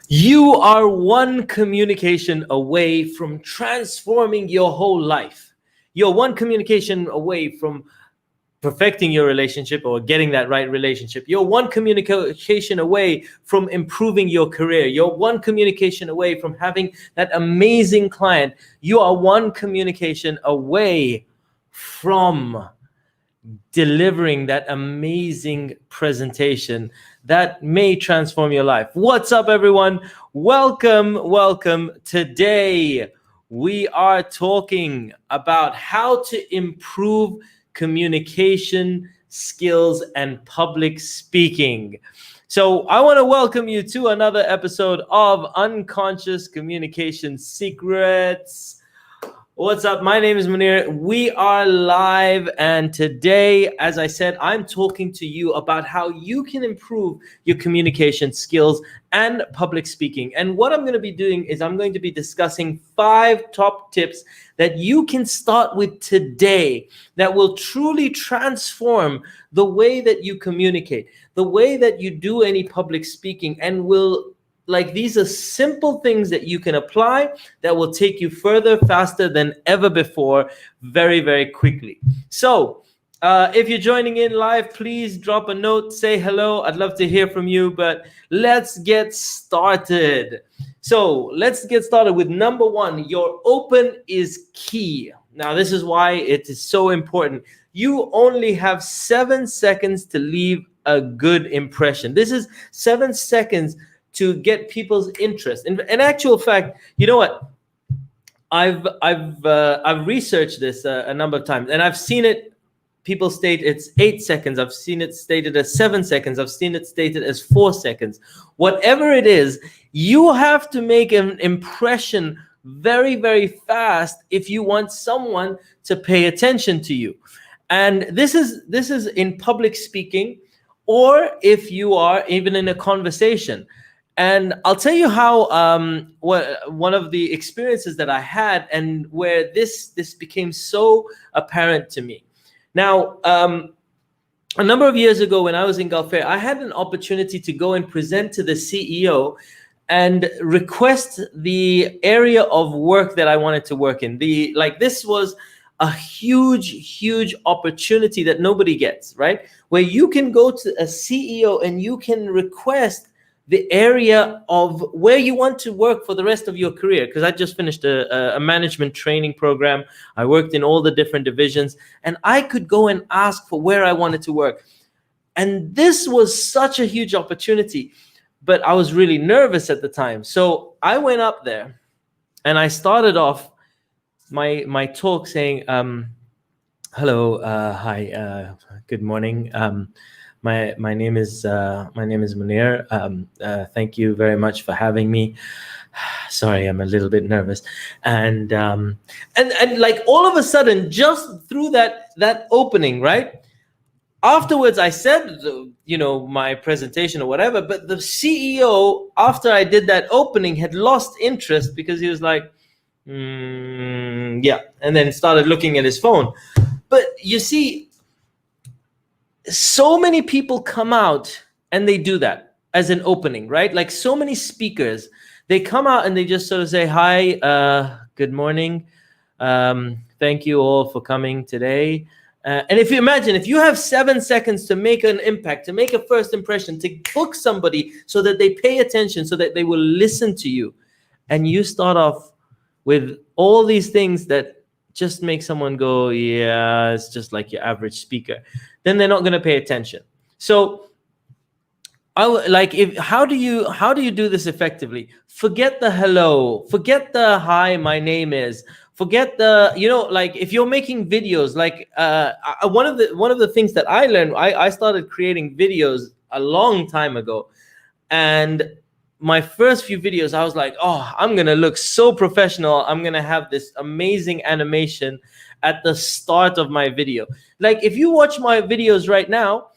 You are one communication away from transforming your whole life. You're one communication away from perfecting your relationship or getting that right relationship. You're one communication away from improving your career. You're one communication away from having that amazing client. You are one communication away from delivering that amazing presentation that may transform your life. What's up, everyone? Welcome. Today, we are talking about how to improve communication skills and public speaking. So I want to welcome you to another episode of Unconscious Communication Secrets. What's up? My name is Munir. We are live, and today, as I said, I'm talking to you about how you can improve your communication skills and public speaking. And what I'm going to be doing is I'm going to be discussing 5 top tips that you can start with today that will truly transform the way that you communicate, the way that you do any public speaking, and these are simple things that you can apply that will take you further, faster than ever before, very, very quickly. So if you're joining in live, please drop a note, say hello. I'd love to hear from you, but let's get started. So let's get started with number 1. Your open is key. Now, this is why it is so important. You only have 7 seconds to leave a good impression. This is 7 seconds to get people's interest. In actual fact, you know what? I've researched this a number of times, and I've seen it. People state it's 8 seconds. I've seen it stated as 7 seconds. I've seen it stated as 4 seconds. Whatever it is, you have to make an impression very, very fast if you want someone to pay attention to you. And this is in public speaking, or if you are even in a conversation. And I'll tell you how one of the experiences that I had and where this became so apparent to me. Now, a number of years ago when I was in Gulf Air, I had an opportunity to go and present to the CEO and request the area of work that I wanted to work in. This was a huge opportunity that nobody gets, right? Where you can go to a CEO and you can request the area of where you want to work for the rest of your career. Because I just finished a management training program. I worked in all the different divisions, and I could go and ask for where I wanted to work. And this was such a huge opportunity, but I was really nervous at the time. So I went up there and I started off my talk saying, hello, hi, good morning. My name is Munir. Thank you very much for having me. Sorry, I'm a little bit nervous. And like all of a sudden, just through that opening, right? Afterwards, I said, my presentation or whatever, but the CEO, after I did that opening, had lost interest because he was like, yeah, and then started looking at his phone. But you see, so many people come out and they do that as an opening, right? Like so many speakers, they come out and they just sort of say, hi, good morning. Thank you all for coming today. And if you imagine, if you have 7 seconds to make an impact, to make a first impression, to hook somebody so that they pay attention, so that they will listen to you, and you start off with all these things that just make someone go, yeah, it's just like your average speaker, then they're not going to pay attention. So how do you do this effectively? Forget the hello, forget the hi, my name is, forget the, if you're making videos, one of the things that I learned, I started creating videos a long time ago. And my first few videos, I was like, oh, I'm going to look so professional. I'm going to have this amazing animation at the start of my video. Like if you watch my videos right now,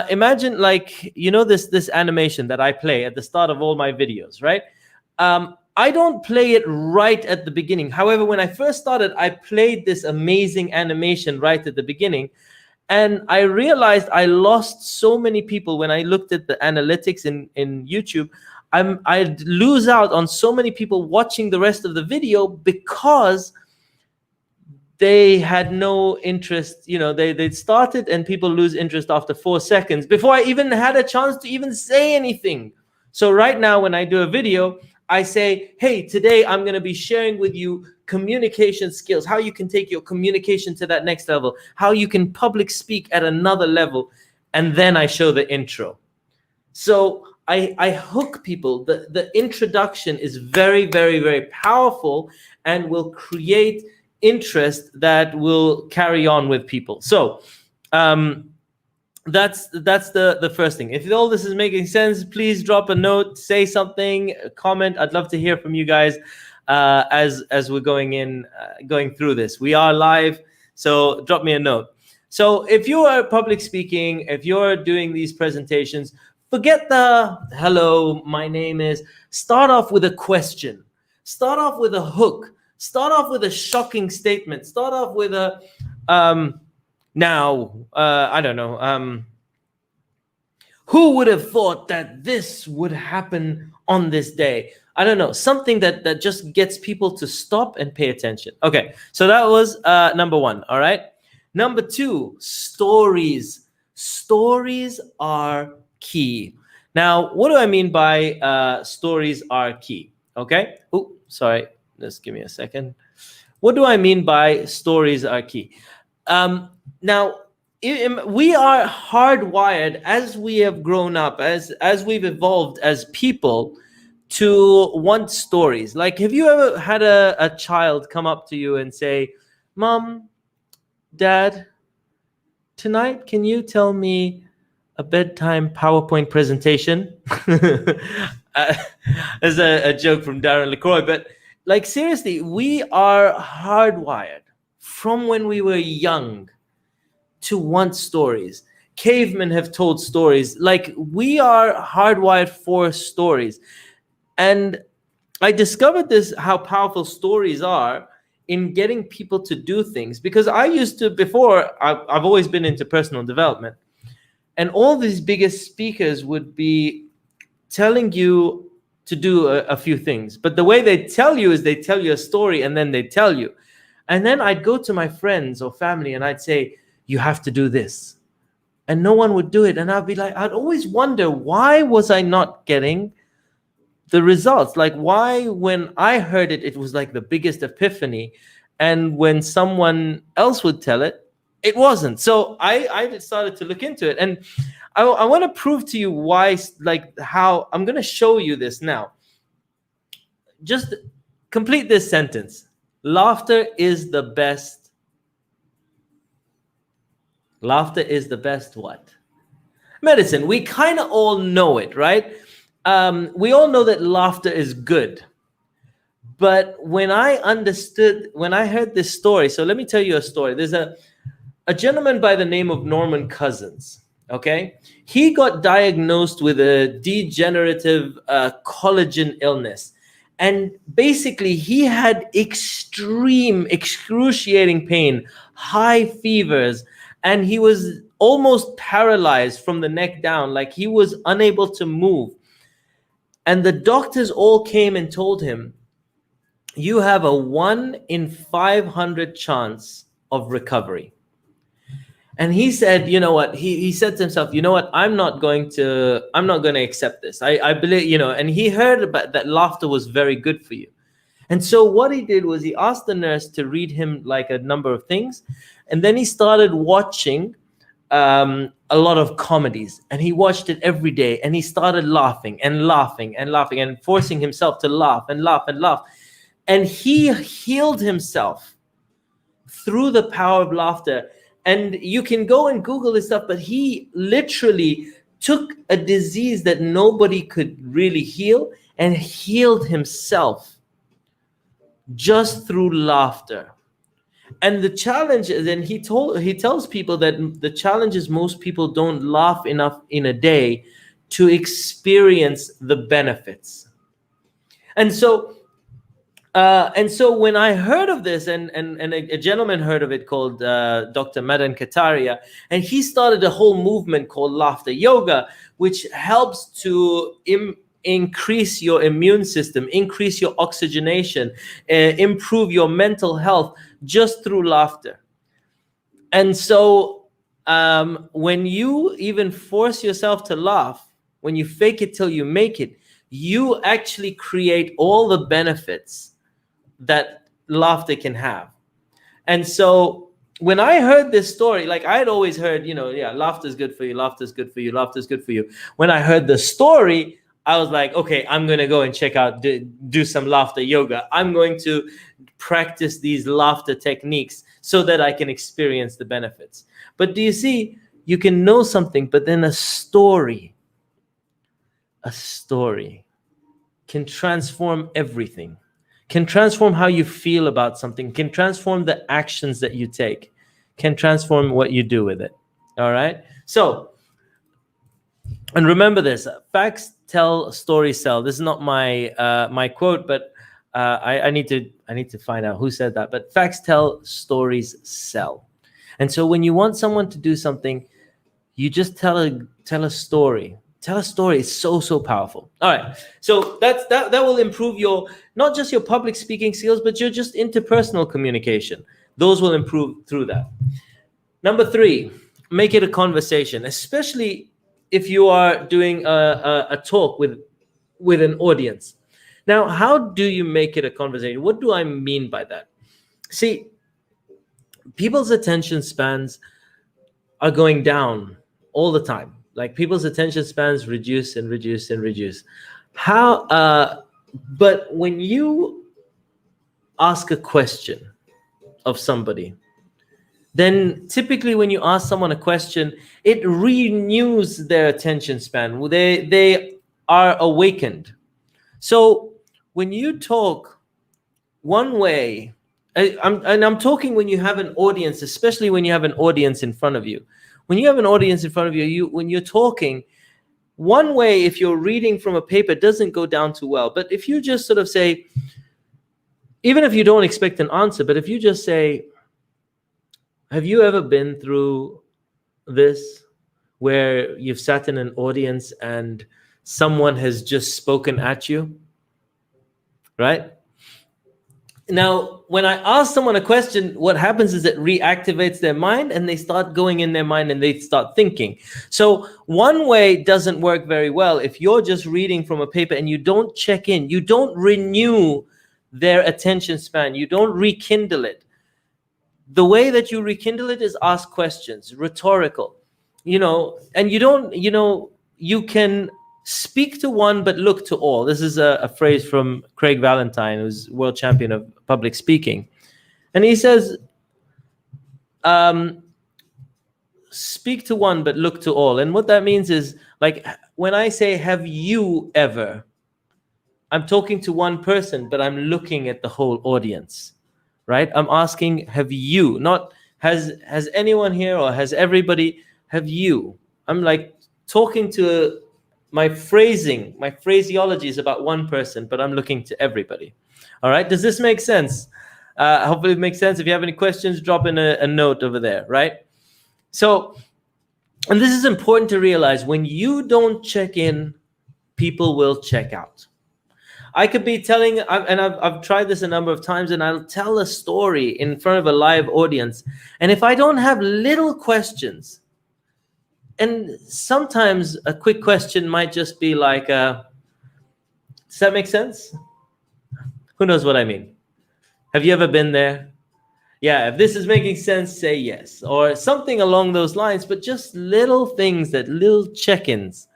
imagine this animation that I play at the start of all my videos, right? I don't play it right at the beginning. However, when I first started, I played this amazing animation right at the beginning. And I realized I lost so many people when I looked at the analytics in YouTube. I'd lose out on so many people watching the rest of the video because they had no interest. They started, and people lose interest after 4 seconds before I even had a chance to even say anything. So right now, when I do a video, I say, hey, today I'm going to be sharing with you communication skills, how you can take your communication to that next level, how you can public speak at another level. And then I show the intro. So I hook people. The introduction is very, very, very powerful and will create interest that will carry on with people. So that's the first thing. If all this is making sense, please drop a note, say something, comment. I'd love to hear from you guys as we're going through this. We are live, so drop me a note. So if you are public speaking, if you're doing these presentations, forget the hello, my name is. Start off with a question. Start off with a hook. Start off with a shocking statement. Start off with a I don't know. Who would have thought that this would happen on this day? I don't know. Something that just gets people to stop and pay attention. Okay, so that was number one. All right. Number two, stories. Stories are key. Now, what do I mean by stories are key? Okay. Oh, sorry. Just give me a second. What do I mean by stories are key? Now, we are hardwired as we have grown up, as we've evolved as people, to want stories. Like, have you ever had a child come up to you and say, Mom, Dad, tonight, can you tell me a bedtime PowerPoint presentation? As a joke from Darren LaCroix, but like, seriously, we are hardwired from when we were young to want stories. Cavemen have told stories. Like, we are hardwired for stories. And I discovered this, how powerful stories are in getting people to do things. Because I used to, before, I've always been into personal development. And all these biggest speakers would be telling you to do a few things. But the way they tell you is they tell you a story and then they tell you. And then I'd go to my friends or family and I'd say, you have to do this. And no one would do it. And I'd be like, I'd always wonder, why was I not getting the results? Like, why, when I heard it, it was like the biggest epiphany. And when someone else would tell it, it wasn't. So I started to look into it. And I want to prove to you why, like, how I'm going to show you this now. Just complete this sentence. Laughter is the best. Laughter is the best what? Medicine. We kind of all know it, right? We all know that laughter is good. But when I heard this story, so let me tell you a story. There's a gentleman by the name of Norman Cousins. Okay, he got diagnosed with a degenerative collagen illness, and basically he had excruciating pain, high fevers, and he was almost paralyzed from the neck down, like he was unable to move. And the doctors all came and told him, you have a 1 in 500 chance of recovery. And he said, you know what? He said to himself, you know what? I'm not going to accept this. I believe, and he heard about that laughter was very good for you. And so what he did was he asked the nurse to read him like a number of things. And then he started watching a lot of comedies, and he watched it every day. And he started laughing and laughing and laughing and forcing himself to laugh and laugh and laugh. And he healed himself through the power of laughter. And you can go and Google this stuff, but he literally took a disease that nobody could really heal and healed himself just through laughter. And the challenge is, and he tells people that the challenge is most people don't laugh enough in a day to experience the benefits. And so when I heard of this, and a gentleman heard of it called Dr. Madan Kataria, and he started a whole movement called Laughter Yoga, which helps to increase your immune system, increase your oxygenation, improve your mental health just through laughter. And so when you even force yourself to laugh, when you fake it till you make it, you actually create all the benefits that laughter can have. And so when I heard this story, like I had always heard, laughter is good for you, laughter is good for you, laughter is good for you. When I heard the story, I was like, okay, I'm going to go and check out, do some laughter yoga. I'm going to practice these laughter techniques so that I can experience the benefits. But do you see, you can know something, but then a story can transform everything, can transform how you feel about something, can transform the actions that you take, can transform what you do with it. All right? So, and remember this, facts tell, stories sell. This is not my my quote, but I need to find out who said that. But facts tell, stories sell. And so when you want someone to do something, you just tell a story. Tell a story. It's so powerful. All right. So that will improve your, not just your public speaking skills, but your just interpersonal communication. Those will improve through that. Number 3, make it a conversation, especially if you are doing a talk with an audience. Now, how do you make it a conversation? What do I mean by that? See, people's attention spans are going down all the time. Like people's attention spans reduce and reduce and reduce. But when you ask a question of somebody, then typically when you ask someone a question, it renews their attention span. They are awakened. So when you talk one way, I'm talking when you have an audience, especially when you have an audience in front of you. When you have an audience in front of you, when you're talking, one way, if you're reading from a paper, doesn't go down too well. But if you just sort of say, even if you don't expect an answer, but if you just say, have you ever been through this, where you've sat in an audience and someone has just spoken at you, right? Now, when I ask someone a question, what happens is it reactivates their mind and they start going in their mind and they start thinking. So one way doesn't work very well. If you're just reading from a paper and you don't check in, you don't renew their attention span, you don't rekindle it. The way that you rekindle it is ask questions, rhetorical, and you can speak to one, but look to all. This is a phrase from Craig Valentine, who's world champion of public speaking. And he says, speak to one, but look to all. And what that means is, like, when I say, have you ever, I'm talking to one person, but I'm looking at the whole audience, right? I'm asking, have you, not has anyone here or has everybody, have you? I'm like talking to my phraseology is about one person, but I'm looking to everybody. All right. Does this make sense? Hopefully it makes sense. If you have any questions, drop in a note over there. Right. So, and this is important to realize, when you don't check in, people will check out. I could be telling, and I've tried this a number of times, and I'll tell a story in front of a live audience. And if I don't have little questions, and sometimes a quick question might just be like, does that make sense? Who knows what I mean? Have you ever been there? Yeah, if this is making sense, say yes. Or something along those lines, but just little things, little check-ins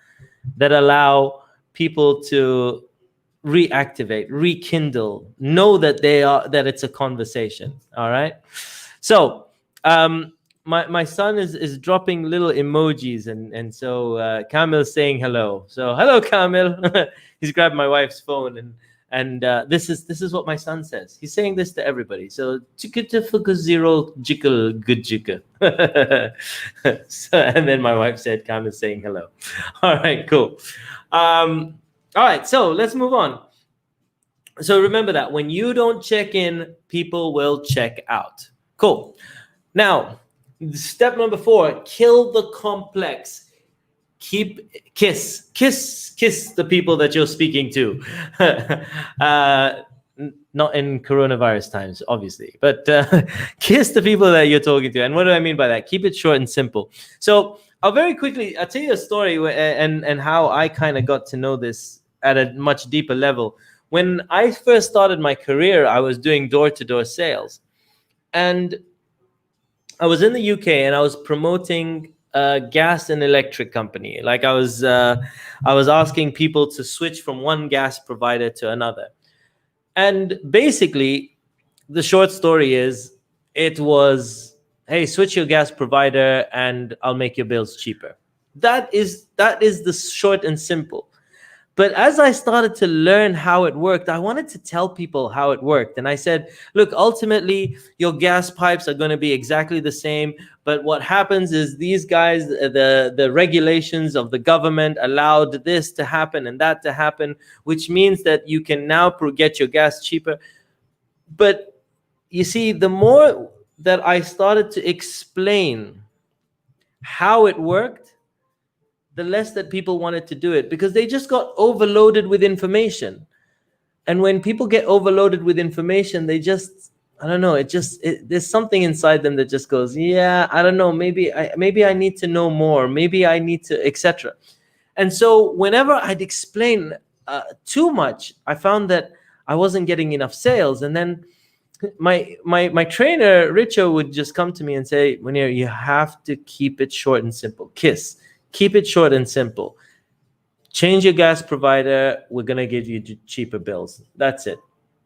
that allow people to reactivate, rekindle, know that that it's a conversation. All right. So, my son is dropping little emojis, and so Kamil's saying hello. So hello, Kamil. He's grabbed my wife's phone, and this is what my son says. He's saying this to everybody. So zero jickle good jicka. And then my wife said, Kamil's saying hello. All right, cool. All right, so let's move on. So remember that when you don't check in, people will check out. Cool. Now, step number 4, kill the complex. kiss the people that you're speaking to. Not in coronavirus times, obviously, but kiss the people that you're talking to. And what do I mean by that? Keep it short and simple. So I'll tell you a story and how I kind of got to know this at a much deeper level. When I first started my career, I was doing door-to-door sales, and I was in the UK and I was promoting a gas and electric company. Like I was asking people to switch from one gas provider to another. And basically, the short story is, it was, hey, switch your gas provider and I'll make your bills cheaper. That is the short and simple. But as I started to learn how it worked, I wanted to tell people how it worked. And I said, look, ultimately, your gas pipes are going to be exactly the same. But what happens is these guys, the regulations of the government allowed this to happen and that to happen, which means that you can now get your gas cheaper. But you see, the more that I started to explain how it worked, the less that people wanted to do it, because they just got overloaded with information. And when people get overloaded with information, they just, I don't know, there's something inside them that just goes, yeah, I don't know, maybe I need to know more, maybe I need to, etc. And so whenever I'd explain too much, I found that I wasn't getting enough sales. And then my trainer, Richo, would just come to me and say, Munir, you have to keep it short and simple. Keep it short and simple. Change your gas provider. We're going to give you cheaper bills. That's it.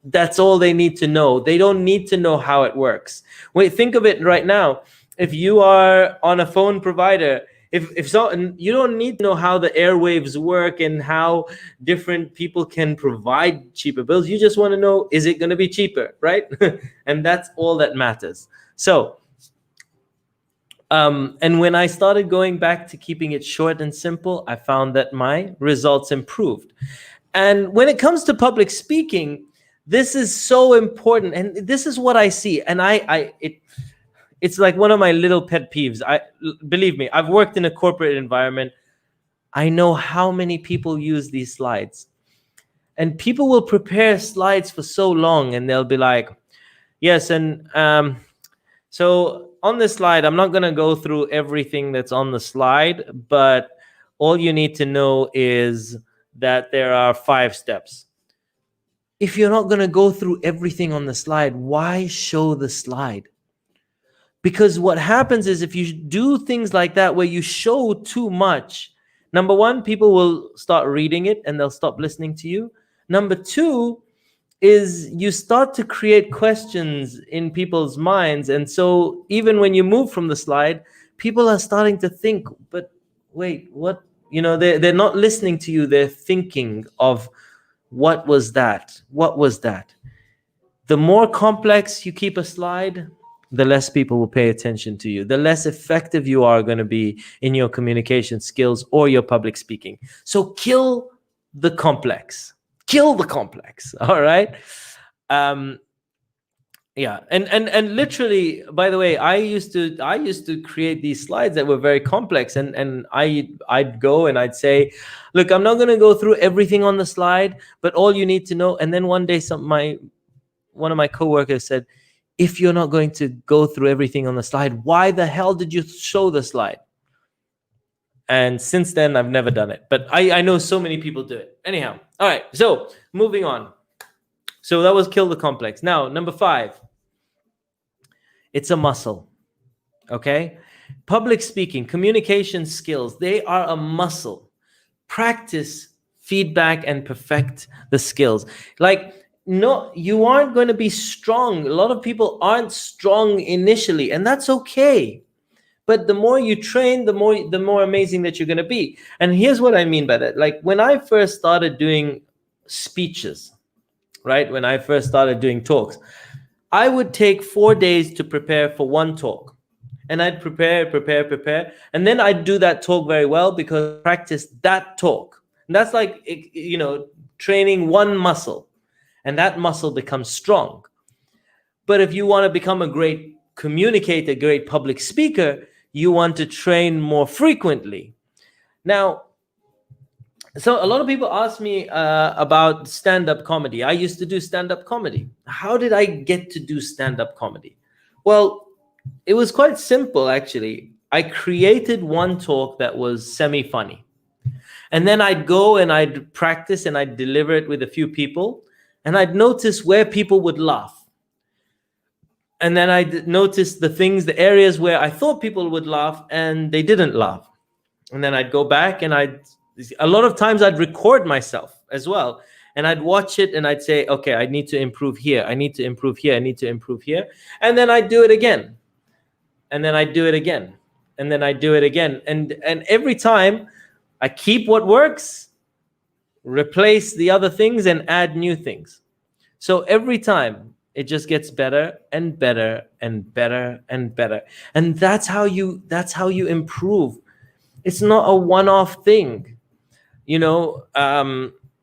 That's all they need to know. They don't need to know how it works. Wait, think of it right now. If you are on a phone provider, if so, you don't need to know how the airwaves work and how different people can provide cheaper bills. You just want to know, is it going to be cheaper, right? And that's all that matters. So, and when I started going back to keeping it short and simple, I found that my results improved. And when it comes to public speaking, this is so important. And this is what I see. And it's like one of my little pet peeves. Believe me, I've worked in a corporate environment. I know how many people use these slides. And people will prepare slides for so long and they'll be like, yes, and so on this slide, I'm not going to go through everything that's on the slide, but all you need to know is that there are 5 steps. If you're not going to go through everything on the slide, why show the slide? Because what happens is, if you do things like that where you show too much, number one, people will start reading it and they'll stop listening to you. Number two is you start to create questions in people's minds. And so even when you move from the slide, people are starting to think, but wait, what? You know, they're not listening to you. They're thinking of, what was that? What was that? The more complex you keep a slide, the less people will pay attention to you, the less effective you are going to be in your communication skills or your public speaking. So kill the complex. Kill the complex. All right. Yeah. And literally, by the way, I used to create these slides that were very complex, and I'd go and I'd say, look, I'm not going to go through everything on the slide, but all you need to know. And then one day one of my coworkers said, if you're not going to go through everything on the slide, why the hell did you show the slide? And since then, I've never done it. But I know so many people do it. Anyhow, all right. So moving on. So that was kill the complex. Now, number 5. It's a muscle. Okay? Public speaking, communication skills, they are a muscle. Practice, feedback, and perfect the skills. Like, no, you aren't going to be strong. A lot of people aren't strong initially, and that's okay. But the more you train, the more amazing that you're going to be. And here's what I mean by that. Like, when I first started doing speeches, right? When I first started doing talks, I would take 4 days to prepare for one talk. And I'd prepare. And then I'd do that talk very well because I practiced that talk. And that's like, you know, training one muscle. And that muscle becomes strong. But if you want to become a great communicator, great public speaker, you want to train more frequently. Now, so a lot of people ask me about stand-up comedy. I used to do stand-up comedy. How did I get to do stand-up comedy? Well, it was quite simple, actually. I created one talk that was semi-funny. And then I'd go and I'd practice and I'd deliver it with a few people. And I'd notice where people would laugh. And then I'd notice the areas where I thought people would laugh and they didn't laugh. And then I'd go back and a lot of times I'd record myself as well. And I'd watch it and I'd say, okay, I need to improve here. I need to improve here. I need to improve here. And then I'd do it again. And then I'd do it again. And then I'd do it again. And every time I keep what works, replace the other things and add new things. So every time it just gets better and better and better and better. And that's how you improve. It's not a one-off thing. You know,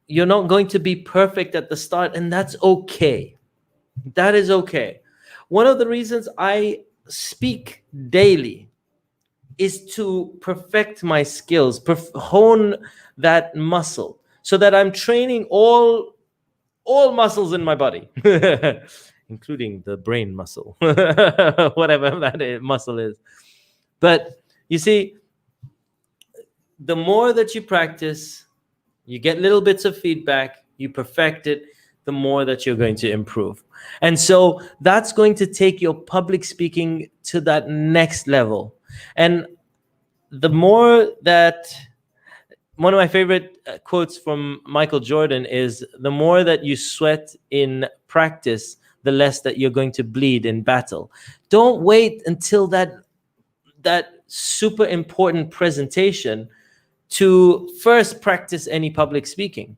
you're not going to be perfect at the start, and that's okay. That is okay. One of the reasons I speak daily is to perfect my skills, hone that muscle, so that I'm training all muscles in my body, including the brain muscle, whatever that muscle is. But you see, the more that you practice, you get little bits of feedback, you perfect it, the more that you're going to improve. And so that's going to take your public speaking to that next level. And the more that, one of my favorite quotes from Michael Jordan is, the more that you sweat in practice, the less that you're going to bleed in battle. Don't wait until that super important presentation to first practice any public speaking.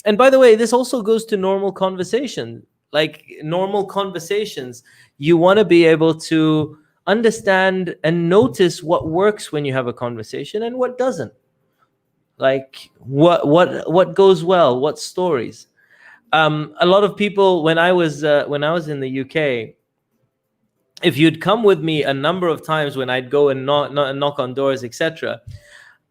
And by the way, this also goes to normal conversation. Like normal conversations, you want to be able to understand and notice what works when you have a conversation and what doesn't. Like what goes well, what stories. A lot of people, when I was in the UK, if you'd come with me a number of times when I'd go and knock on doors, etc.,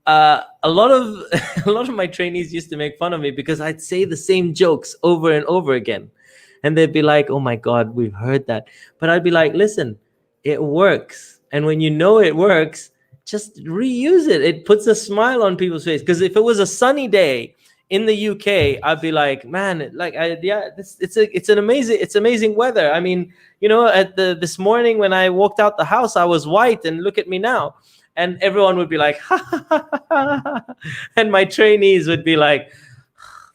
a lot of my trainees used to make fun of me because I'd say the same jokes over and over again, and they'd be like, "Oh my God, we've heard that." But I'd be like, "Listen, it works, and when you know it works, just reuse it. It puts a smile on people's face." Because if it was a sunny day in the UK, I'd be like, "Man, it's amazing weather." I mean, you know, this morning when I walked out the house, I was white, and look at me now. And everyone would be like, ha, ha, ha, ha, ha. And my trainees would be like,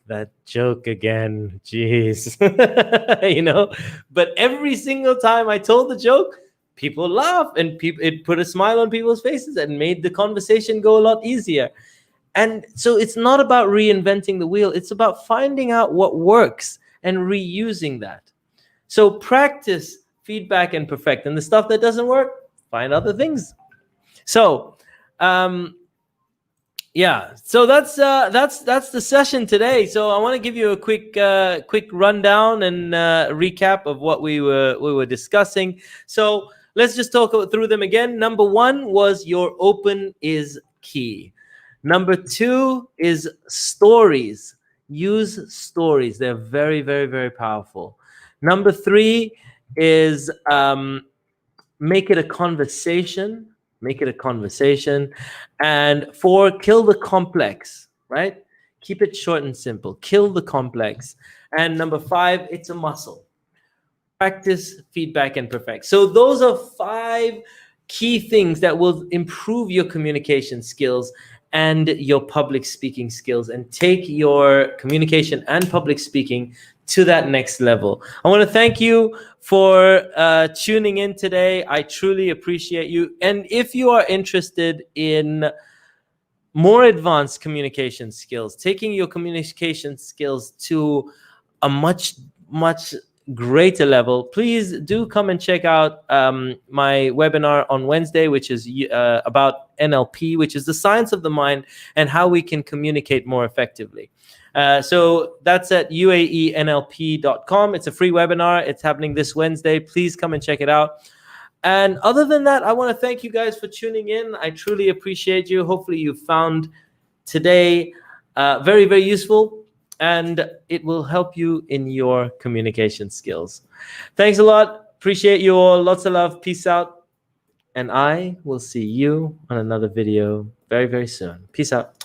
that joke again, jeez. You know, but every single time I told the joke, people laugh, and it put a smile on people's faces and made the conversation go a lot easier. And so it's not about reinventing the wheel. It's about finding out what works and reusing that. So practice, feedback, and perfect. And the stuff that doesn't work, find other things. So, yeah. So that's the session today. So I want to give you a quick rundown and recap of what we were discussing. So let's just talk through them again. Number 1 was your open is key. Number 2 is stories. Use stories. They're very, very, very powerful. Number 3 is make it a conversation. Make it a conversation. And 4, kill the complex, right? Keep it short and simple. Kill the complex. And number 5, it's a muscle. Practice, feedback, and perfect. So those are 5 key things that will improve your communication skills and your public speaking skills, and take your communication and public speaking to that next level. I want to thank you for tuning in today. I truly appreciate you. And if you are interested in more advanced communication skills, taking your communication skills to a much greater level, please do come and check out my webinar on Wednesday, which is about NLP, which is the science of the mind and how we can communicate more effectively. So that's at uaenlp.com. It's a free webinar. It's happening this Wednesday. Please come and check it out. And other than that, I want to thank you guys for tuning in. I truly appreciate you. Hopefully you found today. Very, very useful, and it will help you in your communication skills. Thanks a lot. Appreciate you all. Lots of love. Peace out. And I will see you on another video very, very soon. Peace out.